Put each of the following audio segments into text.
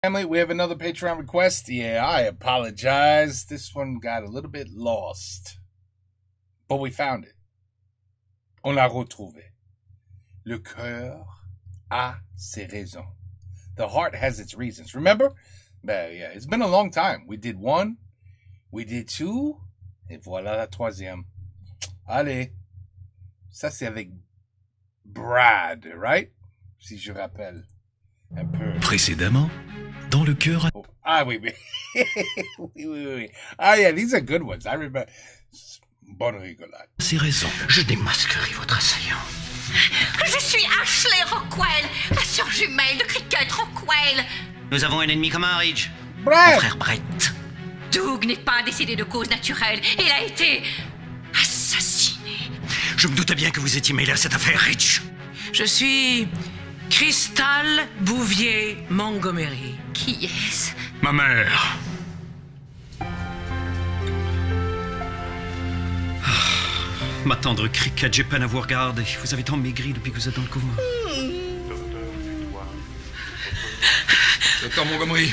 Family, we have another Patreon request. Yeah, I apologize. This one got a little bit lost. But we found it. On l'a retrouvé. Le cœur a ses raisons. The heart has its reasons. Remember? Yeah, it's been a long time. We did one, we did two, et voilà la troisième. Allez. Ça, c'est avec Brad, right? Si je rappelle un peu. Précédemment, dans le cœur... Oh, ah oui, oui. oui. Ah yeah, these are good ones. I remember. Bonne rigolade. Ses raisons. Je démasquerai votre assaillant. Je suis Ashley Rockwell, la sœur jumelle de Cricket Rockwell. Nous avons un ennemi commun, Ridge. Brad! Mon frère Brett. Doug n'est pas décédé de cause naturelle. Il a été assassiné. Je me doutais bien que vous étiez mêlé à cette affaire, Ridge. Je suis Crystal Bouvier Montgomery. Qui est-ce? Ma mère. Ma tendre Cricket, j'ai peine à vous regarder. Vous avez tant maigri depuis que vous êtes dans le coma. Docteur Montgomery,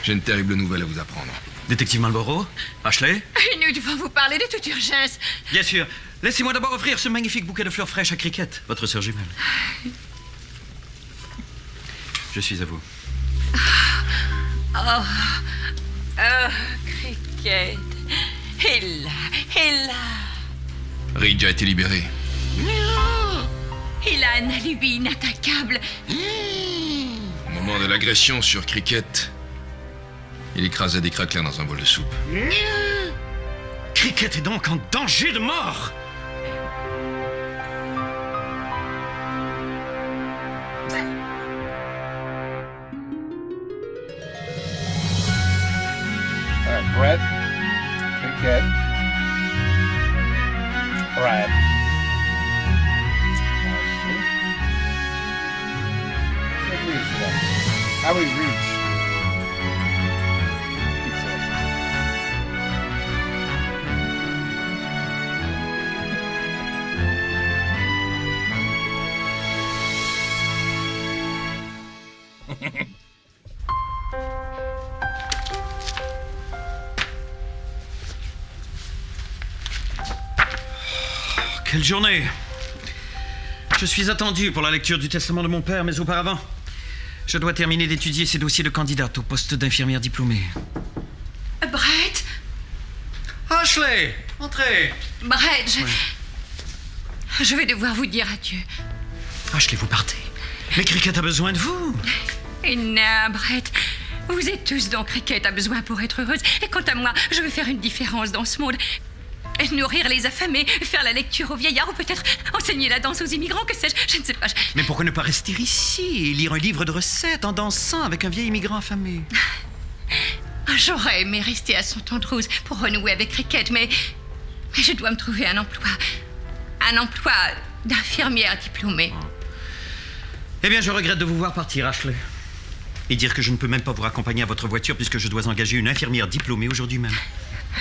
j'ai une terrible nouvelle à vous apprendre. Détective Marlborough, Ashley. Nous devons vous parler de toute urgence. Bien sûr. Laissez-moi d'abord offrir ce magnifique bouquet de fleurs fraîches à Cricket, votre sœur jumelle. Je suis à vous. Cricket. Il Ridge a été libéré. Il a un alibi inattaquable. Au moment de l'agression sur Cricket, il écrasait des craquelins dans un bol de soupe. Cricket est donc en danger de mort. All right, Brett, Cricket, Brad. How we reach? Quelle journée! Je suis attendu pour la lecture du testament de mon père, mais auparavant, je dois terminer d'étudier ces dossiers de candidate au poste d'infirmière diplômée. Brett? Ashley, entrez! Brett, je vais devoir vous dire adieu. Ashley, vous partez. Mais Cricket a besoin de vous. Et non, Brett. Vous êtes tous dont Cricket a besoin pour être heureuse. Et quant à moi, je veux faire une différence dans ce monde. Nourrir les affamés, faire la lecture aux vieillards ou peut-être enseigner la danse aux immigrants, que sais-je, je ne sais pas. Mais pourquoi ne pas rester ici et lire un livre de recettes en dansant avec un vieil immigrant affamé? J'aurais aimé rester à son temps de rose pour renouer avec Cricket, mais je dois me trouver un emploi. Un emploi d'infirmière diplômée. Eh bien, je regrette de vous voir partir, Ashley. Et dire que je ne peux même pas vous raccompagner à votre voiture puisque je dois engager une infirmière diplômée aujourd'hui même.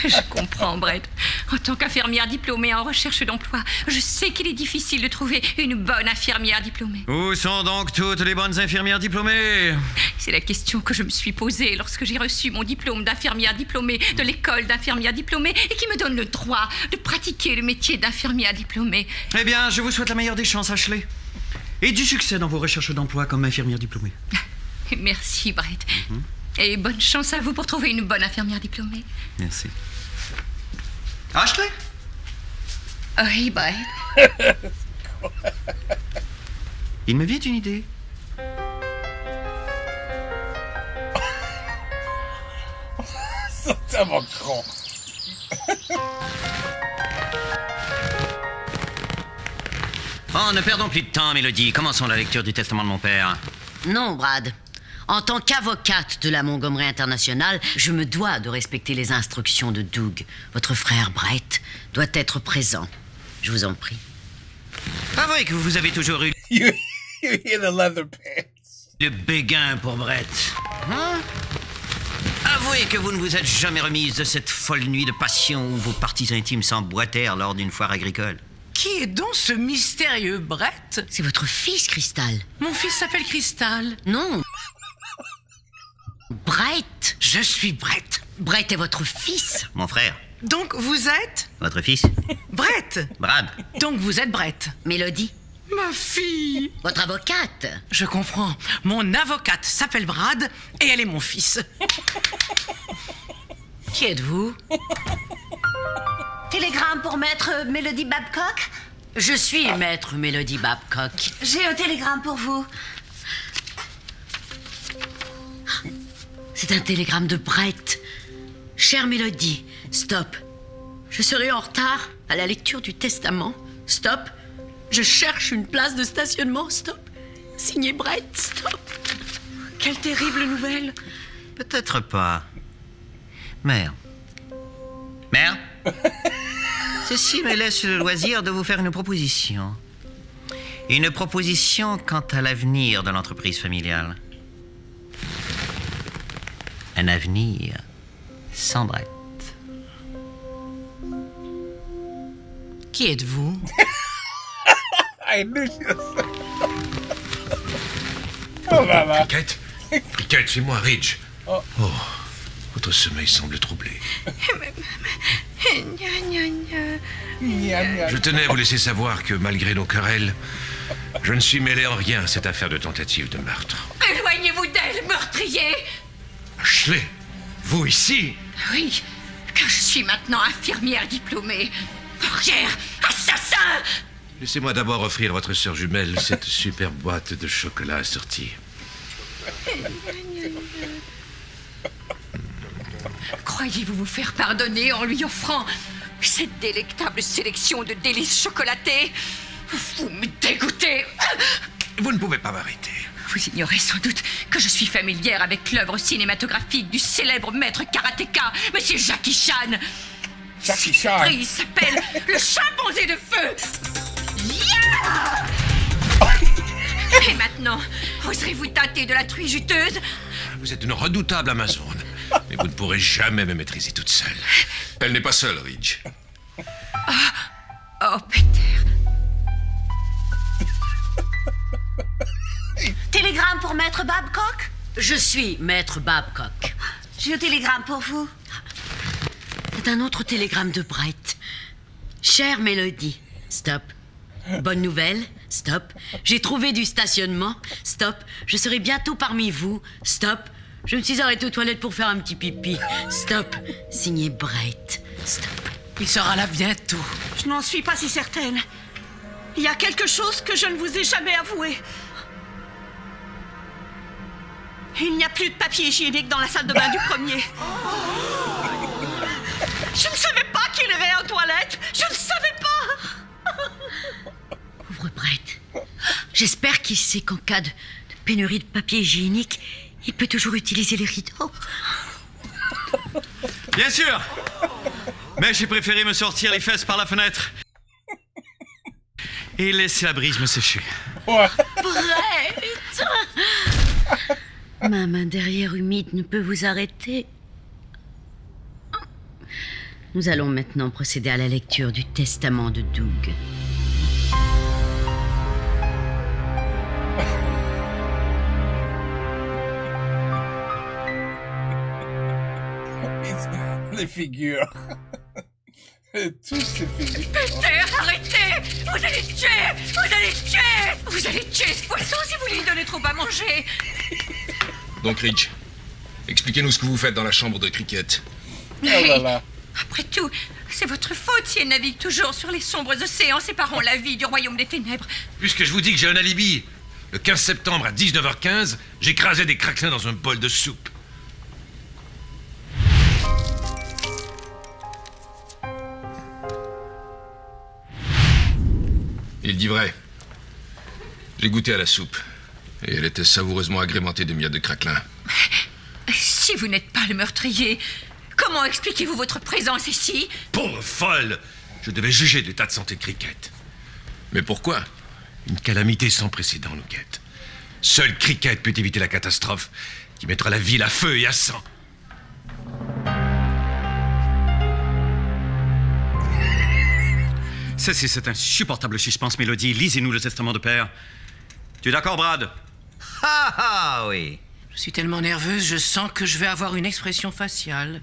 Je comprends, Brett. En tant qu'infirmière diplômée en recherche d'emploi, je sais qu'il est difficile de trouver une bonne infirmière diplômée. Où sont donc toutes les bonnes infirmières diplômées? C'est la question que je me suis posée lorsque j'ai reçu mon diplôme d'infirmière diplômée de l'école d'infirmière diplômée et qui me donne le droit de pratiquer le métier d'infirmière diplômée. Eh bien, je vous souhaite la meilleure des chances, Ashley. Et du succès dans vos recherches d'emploi comme infirmière diplômée. Merci, Brett. Et bonne chance à vous pour trouver une bonne infirmière diplômée. Merci. Ashley? Oui, Brett. Il me vient une idée. C'est tellement con. Oh, ne perdons plus de temps, Mélodie. Commençons la lecture du testament de mon père. Non, Brad. En tant qu'avocate de la Montgomery International, je me dois de respecter les instructions de Doug. Votre frère Brett doit être présent. Je vous en prie. Avouez que vous avez toujours eu You in the leather pants. le béguin pour Brett. Hein? Avouez que vous ne vous êtes jamais remise de cette folle nuit de passion où vos parties intimes s'emboîtèrent lors d'une foire agricole. Qui est donc ce mystérieux Brett? C'est votre fils, Crystal. Mon fils s'appelle Crystal. Non. Brett. Je suis Brett. Brett est votre fils. Mon frère. Donc vous êtes Votre fils. Brett. Brad. Donc vous êtes Brett. Mélodie. Ma fille. Votre avocate. Je comprends. Mon avocate s'appelle Brad et elle est mon fils. Qui êtes-vous? Télégramme pour maître Mélodie Babcock? Je suis maître Mélodie Babcock. J'ai un télégramme pour vous. C'est un télégramme de Brett. Chère Mélodie, stop. Je serai en retard à la lecture du testament. Stop. Je cherche une place de stationnement. Stop. Signé Brett. Stop. Quelle terrible nouvelle. Peut-être pas. Mère. Mère. Ceci me laisse le loisir de vous faire une proposition. Une proposition quant à l'avenir de l'entreprise familiale. Un avenir sans Brett. Qui êtes-vous? I knew she was... Oh là là. Cricket, Cricket, c'est moi, Ridge. Oh, votre sommeil semble troublé. Je tenais à vous laisser savoir que malgré nos querelles, je ne suis mêlé en rien à cette affaire de tentative de meurtre. Éloignez-vous d'elle, meurtrier! Ashley, vous ici? Oui, car je suis maintenant infirmière diplômée. Portière, assassin! Laissez-moi d'abord offrir votre sœur jumelle cette superbe boîte de chocolat assortie. Croyez-vous vous faire pardonner en lui offrant cette délectable sélection de délices chocolatées? Vous me dégoûtez! Vous ne pouvez pas m'arrêter. Vous ignorez sans doute que je suis familière avec l'œuvre cinématographique du célèbre maître karatéka, Monsieur Jackie Chan. Jackie Chan. Ce prix s'appelle le chimpanzé de feu. Yeah! Et maintenant, oserez-vous tâter de la truie juteuse? Vous êtes une redoutable Amazone, mais vous ne pourrez jamais me maîtriser toute seule. Elle n'est pas seule, Ridge. Oh, Peter. Télégramme pour maître Babcock? Je suis maître Babcock. J'ai un télégramme pour vous. C'est un autre télégramme de Brett. Chère Mélodie, stop. Bonne nouvelle, stop. J'ai trouvé du stationnement, stop. Je serai bientôt parmi vous, stop. Je me suis arrêtée aux toilettes pour faire un petit pipi, stop. Signé Brett, stop. Il sera là bientôt. Je n'en suis pas si certaine. Il y a quelque chose que je ne vous ai jamais avoué. Il n'y a plus de papier hygiénique dans la salle de bain du premier. Je ne savais pas qu'il irait aux toilettes. Je ne savais pas. Pauvre Brett. J'espère qu'il sait qu'en cas de pénurie de papier hygiénique, il peut toujours utiliser les rideaux. Bien sûr. Mais j'ai préféré me sortir les fesses par la fenêtre et laisser la brise me sécher. Ouais. Brett! Ma main derrière humide ne peut vous arrêter. Nous allons maintenant procéder à la lecture du testament de Doug. Les figures. Tous les figures. Peter, arrêtez! Vous allez le tuer! Vous allez le tuer! Vous allez tuer ce poisson si vous lui donnez trop à manger! Donc, Ridge, expliquez-nous ce que vous faites dans la chambre de Cricket. Oh là là. Après tout, c'est votre faute si elle navigue toujours sur les sombres océans séparant la vie du royaume des ténèbres. Puisque je vous dis que j'ai un alibi, le 15 septembre à 19h15, j'écrasais des craquelins dans un bol de soupe. Il dit vrai. J'ai goûté à la soupe. Et elle était savoureusement agrémentée de miettes de craquelin. Si vous n'êtes pas le meurtrier, comment expliquez-vous votre présence ici? Pauvre folle! Je devais juger de l'état de santé de Cricket. Mais pourquoi? Une calamité sans précédent nous guette. Seul Cricket peut éviter la catastrophe qui mettra la ville à feu et à sang. Cessez cette insupportable suspense, Mélodie. Lisez-nous le testament de père. Tu es d'accord, Brad? Ah ah, oui. Je suis tellement nerveuse, je sens que je vais avoir une expression faciale.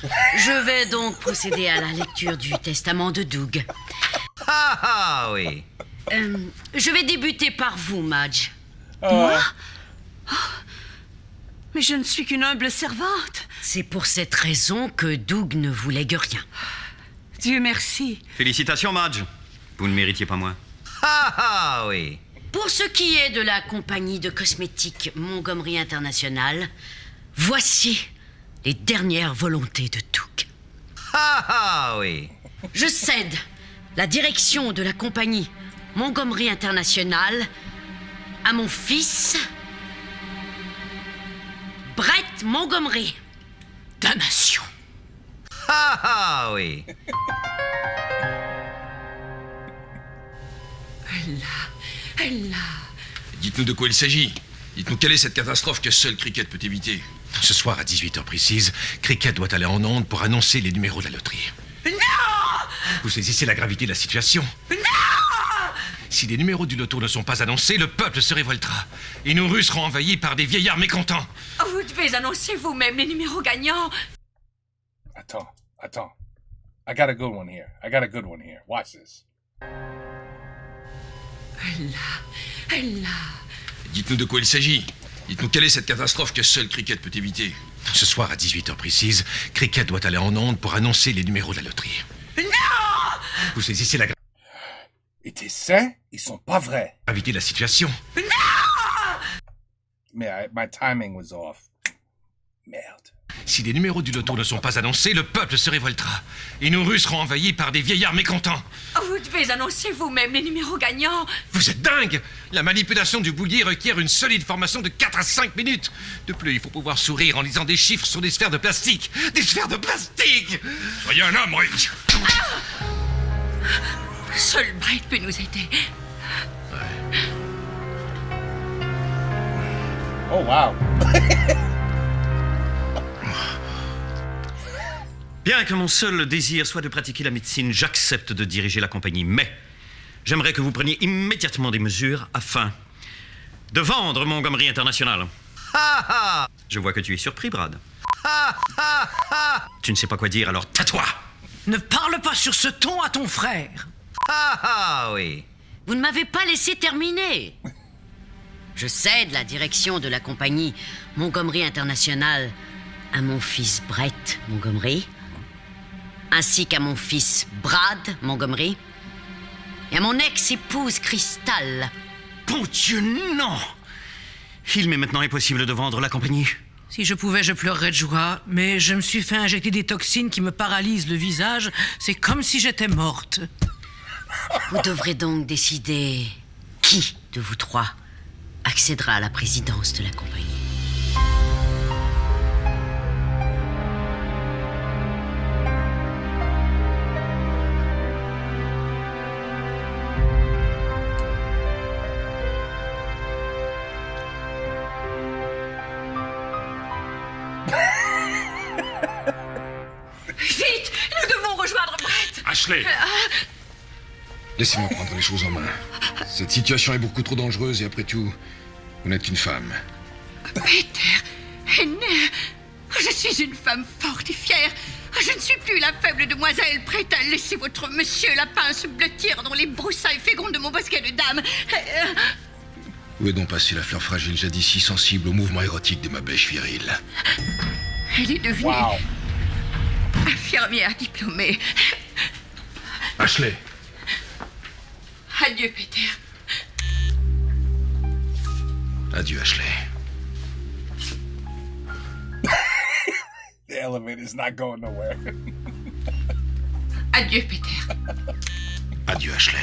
Je vais donc procéder à la lecture du testament de Doug. Ah oui. Je vais débuter par vous, Madge. Moi? Oh, mais je ne suis qu'une humble servante. C'est pour cette raison que Doug ne vous lègue rien. Dieu merci. Félicitations, Madge. Vous ne méritiez pas moins. Ah oui. Pour ce qui est de la compagnie de cosmétiques Montgomery International, voici les dernières volontés de Doug. Ah oui. Je cède la direction de la compagnie Montgomery International à mon fils, Brett Montgomery. Damnation. Ah oui. Elle l'a. Dites-nous de quoi il s'agit. Dites-nous quelle est cette catastrophe que seul Cricket peut éviter. Ce soir à 18h précise, Cricket doit aller en onde pour annoncer les numéros de la loterie. Non! Vous saisissez la gravité de la situation? Non! Si les numéros du loto ne sont pas annoncés, le peuple se révoltera. Et nos rues seront envahies par des vieillards mécontents. Vous devez annoncer vous-même les numéros gagnants. Attends. I got a good one here. Watch this. Elle l'a. Dites-nous de quoi il s'agit. Dites-nous quelle est cette catastrophe que seul Cricket peut éviter. Ce soir à 18h précise, Cricket doit aller en onde pour annoncer les numéros de la loterie. Non! Vous saisissez la Et tes seins, ils sont pas vrais. gravité de la situation. Mais my timing was off. Merde. Si les numéros du loto ne sont pas annoncés, le peuple se révoltera. Et nos rues seront envahies par des vieillards mécontents. Vous devez annoncer vous-même les numéros gagnants. Vous êtes dingue! La manipulation du boulier requiert une solide formation de 4 à 5 minutes. De plus, il faut pouvoir sourire en lisant des chiffres sur des sphères de plastique. Des sphères de plastique! Soyez un homme, Rick. Seul Brett peut nous aider. Oh wow. Bien que mon seul désir soit de pratiquer la médecine, j'accepte de diriger la compagnie. Mais j'aimerais que vous preniez immédiatement des mesures afin de vendre Montgomery International. Je vois que tu es surpris, Brad. Tu ne sais pas quoi dire, alors tais-toi. Ne parle pas sur ce ton à ton frère. Ah oui. Vous ne m'avez pas laissé terminer. Je cède la direction de la compagnie Montgomery International à mon fils Brett Montgomery, ainsi qu'à mon fils Brad Montgomery et à mon ex-épouse Crystal. Bon Dieu, non! Il m'est maintenant impossible de vendre la compagnie. Si je pouvais, je pleurerais de joie, mais je me suis fait injecter des toxines qui me paralysent le visage. C'est comme si j'étais morte. Vous devrez donc décider qui de vous trois accédera à la présidence de la compagnie. Vite, nous devons rejoindre Brett. Ashley! Laissez-moi prendre les choses en main. Cette situation est beaucoup trop dangereuse et après tout, vous n'êtes qu'une femme. Peter, Henner, je suis une femme forte et fière. Je ne suis plus la faible demoiselle prête à laisser votre monsieur lapin se blottir dans les broussailles fécondes de mon bosquet de dames. Où est donc passée la fleur fragile jadis si sensible au mouvement érotique de ma bêche virile? Elle est devenue Wow. infirmière diplômée. Ashley! Adieu, Peter. Adieu, Ashley. The elevator's not going nowhere. Adieu, Peter. Adieu, Ashley.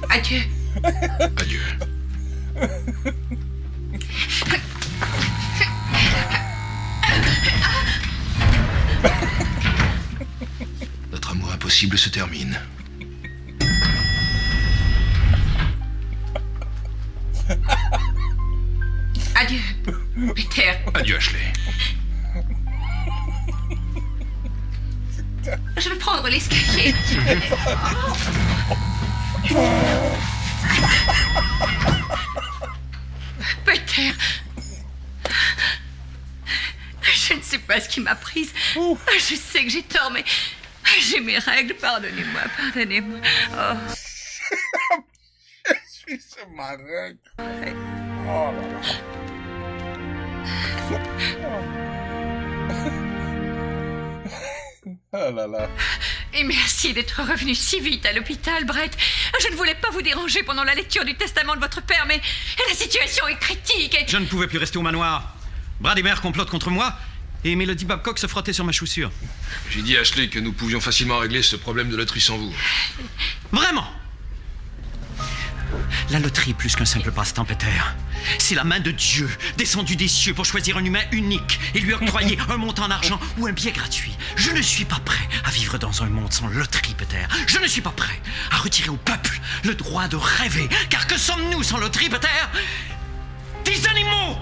Adieu. Adieu. Notre amour impossible se termine. Adieu, Peter. Adieu, Ashley. Je vais prendre l'escalier. Peter. Je ne sais pas ce qui m'a prise. Je sais que j'ai tort, mais j'ai mes règles. Pardonnez-moi, pardonnez-moi. Oh. Je suis sur ma règle. Oh là là. Oh là là. Et merci d'être revenu si vite à l'hôpital, Brett. Je ne voulais pas vous déranger pendant la lecture du testament de votre père, mais la situation est critique et... Je ne pouvais plus rester au manoir. Brad et Mère complotent contre moi, et Mélodie Babcock se frottait sur ma chaussure. J'ai dit à Ashley que nous pouvions facilement régler ce problème de loterie sans vous. Vraiment? La loterie est plus qu'un simple passe-temps, Peter. C'est la main de Dieu, descendue des cieux pour choisir un humain unique et lui octroyer un montant en argent ou un billet gratuit. Je ne suis pas prêt à vivre dans un monde sans loterie, Peter. Je ne suis pas prêt à retirer au peuple le droit de rêver. Car que sommes-nous sans loterie, Peter? Des animaux!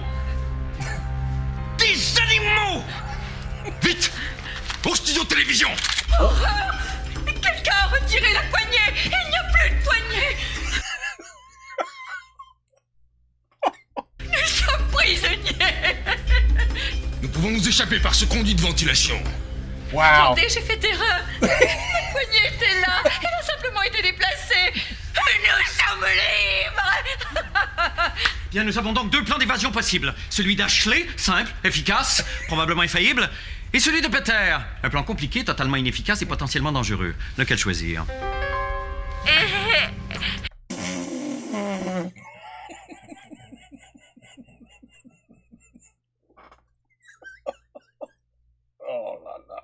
Des animaux! Vite! Au studio de télévision! Horreur! Quelqu'un a retiré la poignée! Il n'y a plus de poignée! Nous sommes prisonniers! Nous pouvons nous échapper par ce conduit de ventilation. Wow. Attendez, j'ai fait erreur! La poignée était là! Elle a simplement été déplacée! Nous sommes libres! Bien, nous avons donc deux plans d'évasion possibles. Celui d'Ashley, simple, efficace, probablement infaillible, et celui de Peter. Un plan compliqué, totalement inefficace et potentiellement dangereux. Lequel choisir? Oh là là.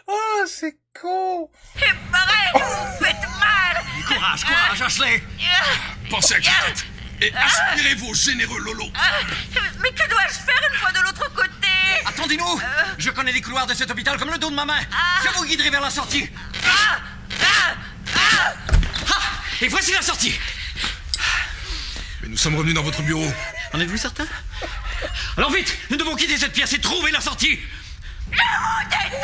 Oh, c'est con. Et pareil, vous faites mal! Courage, courage, Ashley! Pensez à Cricket et aspirez vos généreux lolos. Mais que dois-je faire une fois de l'autre côté? Attendez-nous! Je connais les couloirs de cet hôpital comme le dos de ma main. Je vous guiderai vers la sortie. Et voici la sortie. Mais nous sommes revenus dans votre bureau. En êtes-vous certain? Alors vite, nous devons quitter cette pièce et trouver la sortie. Je vous déteste!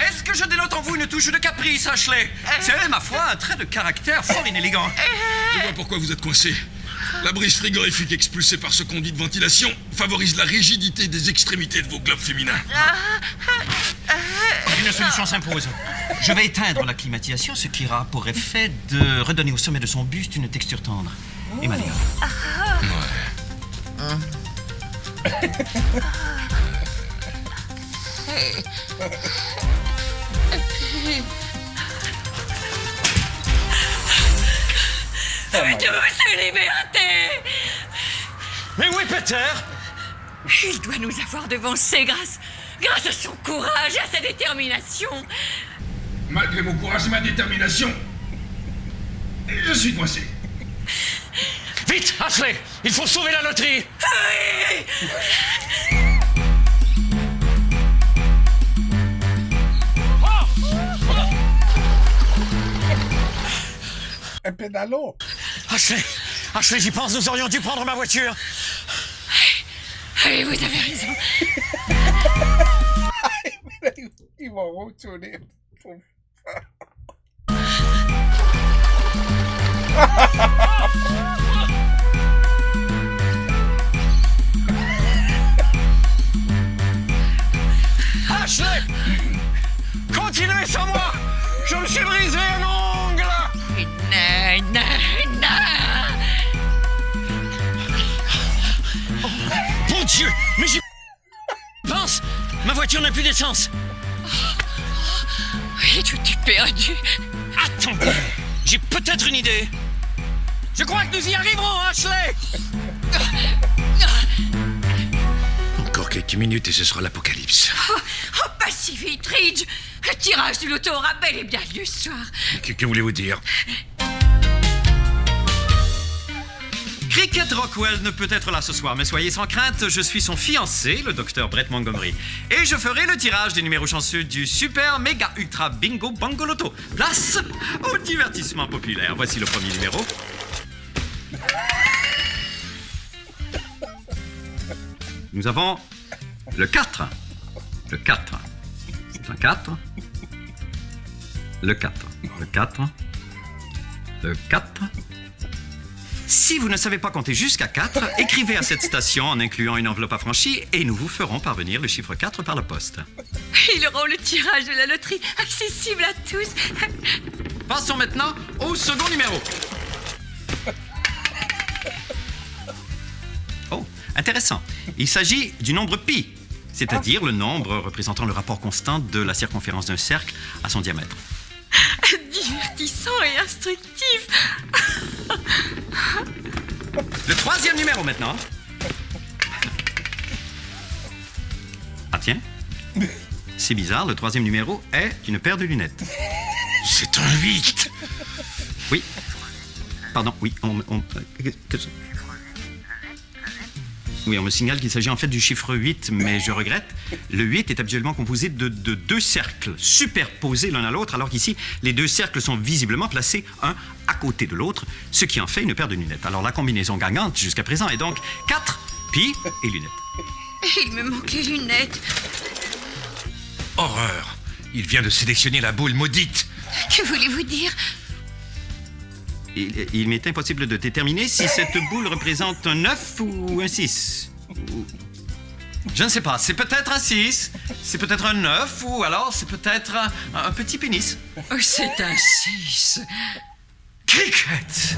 Est-ce que je dénote en vous une touche de caprice, Ashley? C'est, ma foi, un trait de caractère fort inélégant. Je vois pourquoi vous êtes coincé. La brise frigorifique expulsée par ce conduit de ventilation favorise la rigidité des extrémités de vos globes féminins. Une solution s'impose. Je vais éteindre la climatisation, ce qui aura pour effet de redonner au sommet de son buste une texture tendre et malléable. Douce liberté! Mais où est Peter? Il doit nous avoir devancés grâce à son courage et à sa détermination. Malgré mon courage et ma détermination, je suis coincé. Vite, Ashley! Il faut sauver la loterie! Oui! Un pédalo. Ashley, j'y pense, nous aurions dû prendre ma voiture. Oui, vous avez raison. Ils vont retourner. Ashley! Continuez sans moi! Je me suis brisé un ongle! Non. Bon Dieu! Mais j'y pense! Ma voiture n'a plus d'essence! Oui, tout est perdu. Attendez! J'ai peut-être une idée! Je crois que nous y arriverons, Ashley! Encore quelques minutes et ce sera l'apocalypse. Oh, pas si vite, Ridge. Le tirage du loto aura bel et bien lieu ce soir. Que voulez-vous dire? Cricket Rockwell ne peut être là ce soir, mais soyez sans crainte, je suis son fiancé, le docteur Brett Montgomery. Et je ferai le tirage des numéros chanceux du Super Méga Ultra Bingo Bango Loto. Place au divertissement populaire. Voici le premier numéro. Nous avons le 4. Le 4. C'est un 4. Le 4. Le 4. Le 4. Si vous ne savez pas compter jusqu'à 4, écrivez à cette station en incluant une enveloppe affranchie et nous vous ferons parvenir le chiffre 4 par la poste. Ils auront le tirage de la loterie accessible à tous. Passons maintenant au second numéro. Oh, intéressant. Il s'agit du nombre pi, c'est-à-dire le nombre représentant le rapport constant de la circonférence d'un cercle à son diamètre. Divertissant et instructif. Le troisième numéro maintenant. Ah tiens, c'est bizarre, le troisième numéro est une paire de lunettes. C'est un 8. Oui. Pardon, oui, Oui, on me signale qu'il s'agit en fait du chiffre 8, mais je regrette. Le 8 est habituellement composé de deux cercles superposés l'un à l'autre, alors qu'ici, les deux cercles sont visiblement placés un à côté de l'autre, ce qui en fait une paire de lunettes. Alors la combinaison gagnante jusqu'à présent est donc 4, pi et lunettes. Il me manque les lunettes. Horreur. Il vient de sélectionner la boule maudite. Que voulez-vous dire? Il m'est impossible de déterminer si cette boule représente un 9 ou un 6. Je ne sais pas, c'est peut-être un 6, c'est peut-être un 9, ou alors c'est peut-être un petit pénis. Oh, c'est un 6. Cricket!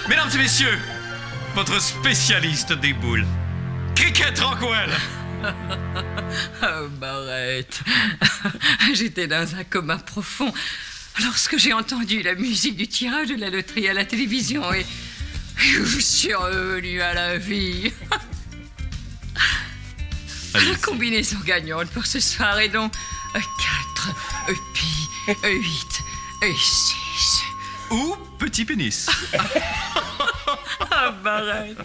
Mesdames et messieurs, votre spécialiste des boules, Cricket Rockwell! Oh, Barrett. J'étais dans un coma profond lorsque j'ai entendu la musique du tirage de la loterie à la télévision et je suis revenu à la vie. La combinaison gagnante pour ce soir est donc 4, pi, 8 et 6. Ou petit pénis. Ah, Barrett.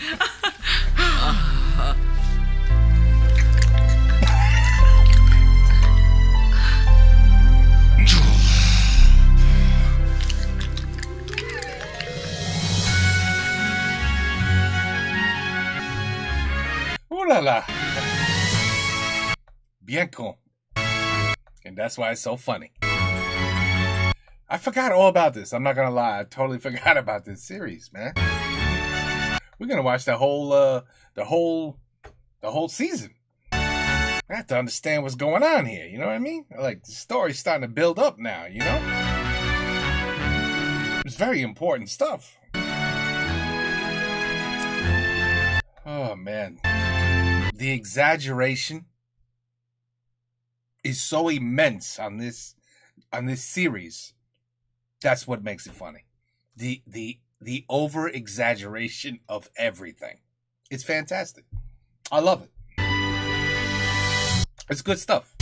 Ooh la la. Bien con. And that's why it's so funny. I forgot all about this. I'm not gonna lie. I totally forgot about this series, man. We're gonna watch the whole season. I have to understand what's going on here. You know what I mean? Like, the story's starting to build up now, you know? It's very important stuff. Oh, man. The exaggeration is so immense on this series. That's what makes it funny. The over exaggeration of everything. It's fantastic. I love it. It's good stuff.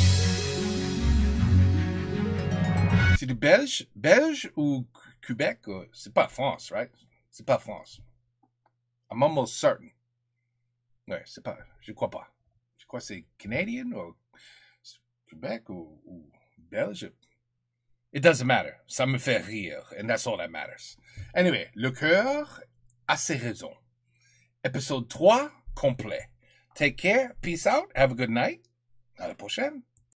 C'est du Belge ou Québec? C'est pas France, right? C'est pas France. I'm almost certain. Ouais, c'est pas. Je crois pas. Je crois que c'est Canadian ou Québec ou Belge. It doesn't matter. Ça me fait rire, and that's all that matters. Anyway, le cœur a ses raisons. Épisode 3 complet. Take care. Peace out. Have a good night. À la prochaine.